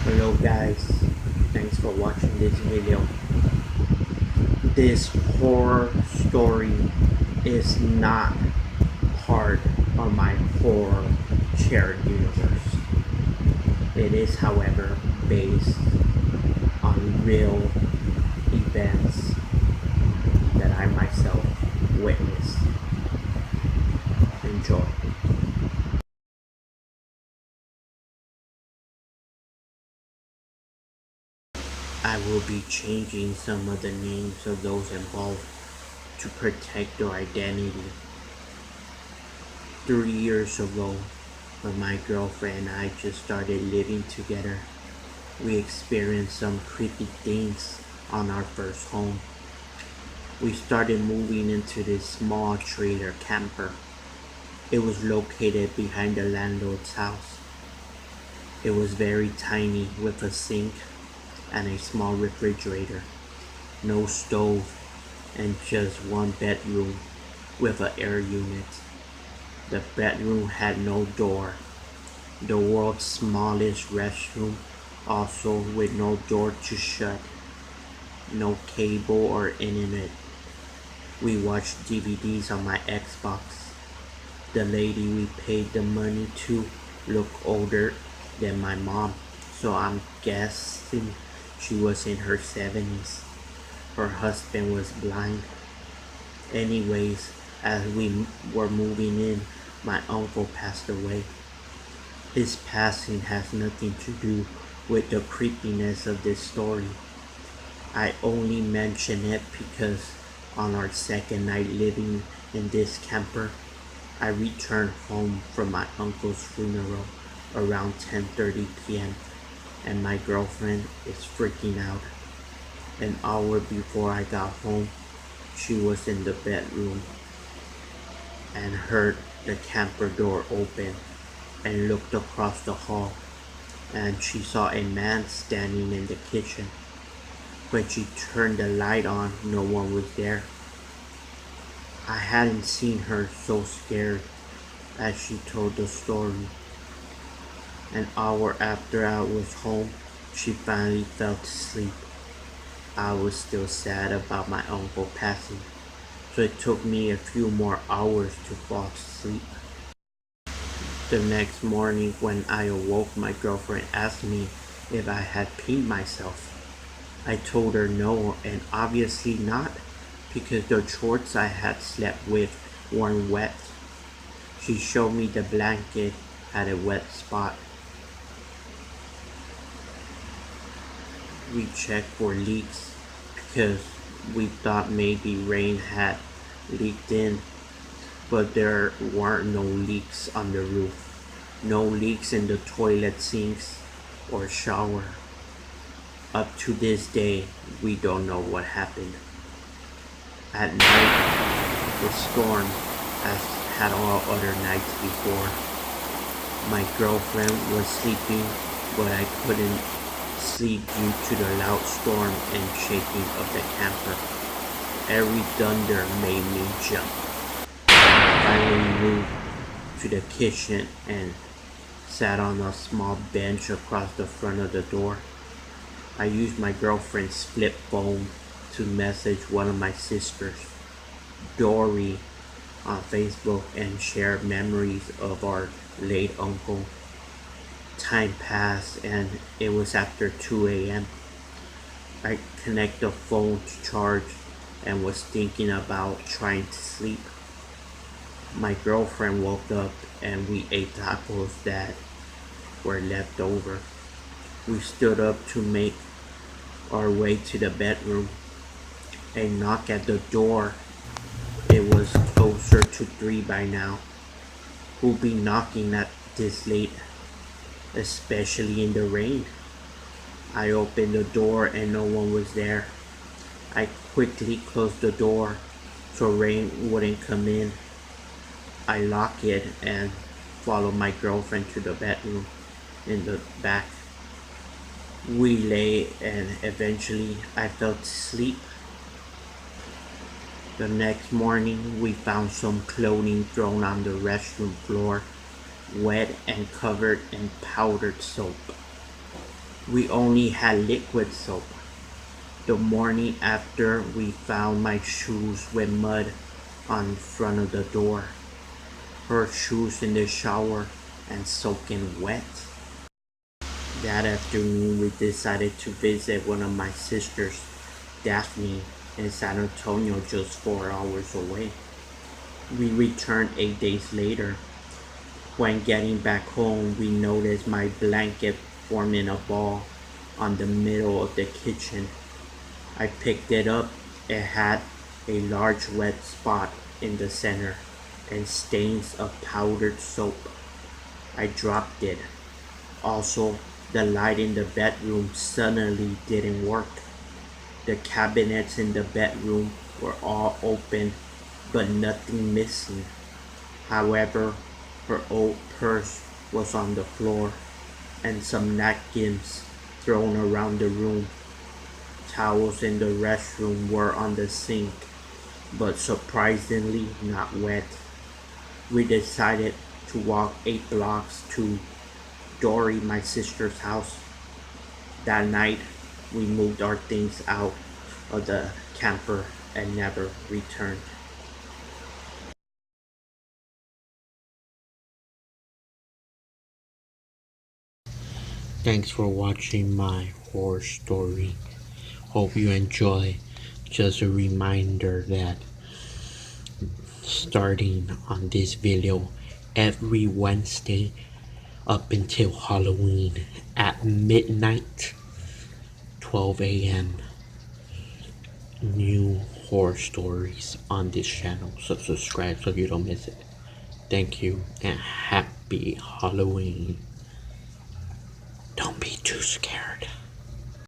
Hello guys, thanks for watching this video. This horror story is not part of my horror shared universe. It is, however, based on real events that I myself witnessed. Enjoy. I will be changing some of the names of those involved to protect their identity. 3 years ago, when my girlfriend and I just started living together, we experienced some creepy things on our first home. We started moving into this small trailer camper. It was located behind the landlord's house. It was very tiny with a sink and a small refrigerator, no stove, and just one bedroom with an air unit. The bedroom had no door. The world's smallest restroom, also with no door to shut, no cable or internet. We watched DVDs on my Xbox. The lady we paid the money to looked older than my mom, so I'm guessing she was in her 70s. Her husband was blind. Anyways, as we were moving in, my uncle passed away. His passing has nothing to do with the creepiness of this story. I only mention it because on our second night living in this camper, I returned home from my uncle's funeral around 10:30 p.m. and my girlfriend is freaking out. An hour before I got home, she was in the bedroom and heard the camper door open and looked across the hall, and she saw a man standing in the kitchen. When she turned the light on, no one was there. I hadn't seen her so scared as she told the story. An hour after I was home, she finally fell to sleep. I was still sad about my uncle passing, so it took me a few more hours to fall asleep. The next morning when I awoke, my girlfriend asked me if I had peed myself. I told her no, and obviously not, because the shorts I had slept with weren't wet. She showed me the blanket had a wet spot. We checked for leaks because we thought maybe rain had leaked in, but there weren't no leaks on the roof, no leaks in the toilet sinks or shower. Up to this day, we don't know what happened. At night, the storm, as had all other nights before. My girlfriend was sleeping, but I couldn't sleep due to the loud storm and shaking of the camper. Every thunder made me jump. I finally moved to the kitchen and sat on a small bench across the front of the door. I used my girlfriend's flip phone to message one of my sisters, Dory, on Facebook and share memories of our late uncle. Time passed and it was after 2 a.m. I connected the phone to charge and was thinking about trying to sleep. My girlfriend woke up and we ate tacos that were left over. We stood up to make our way to the bedroom. A knock at the door. It was closer to 3 by now. Who'd be knocking at this late, especially in the rain? I opened the door and no one was there. I quickly closed the door so rain wouldn't come in. I locked it and followed my girlfriend to the bedroom in the back. We lay and eventually I fell asleep. The next morning we found some clothing thrown on the restroom floor, wet and covered in powdered soap. We only had liquid soap. The morning after, we found my shoes with mud on front of the door, her shoes in the shower and soaking wet. That afternoon, we decided to visit one of my sisters, Daphne, in San Antonio, just 4 hours away. We returned 8 days later. When getting back home, we noticed my blanket forming a ball on the middle of the kitchen. I picked it up. It had a large wet spot in the center and stains of powdered soap. I dropped it. Also, the light in the bedroom suddenly didn't work. The cabinets in the bedroom were all open, but nothing missing. However, her old purse was on the floor, and some napkins thrown around the room. Towels in the restroom were on the sink, but surprisingly not wet. We decided to walk 8 blocks to Dory, my sister's house. That night, we moved our things out of the camper and never returned. Thanks for watching my horror story. Hope you enjoy. Just a reminder that starting on this video every Wednesday up until Halloween at midnight, 12 a.m. new horror stories on this channel. So subscribe so you don't miss it. Thank you and happy Halloween. Don't be too scared.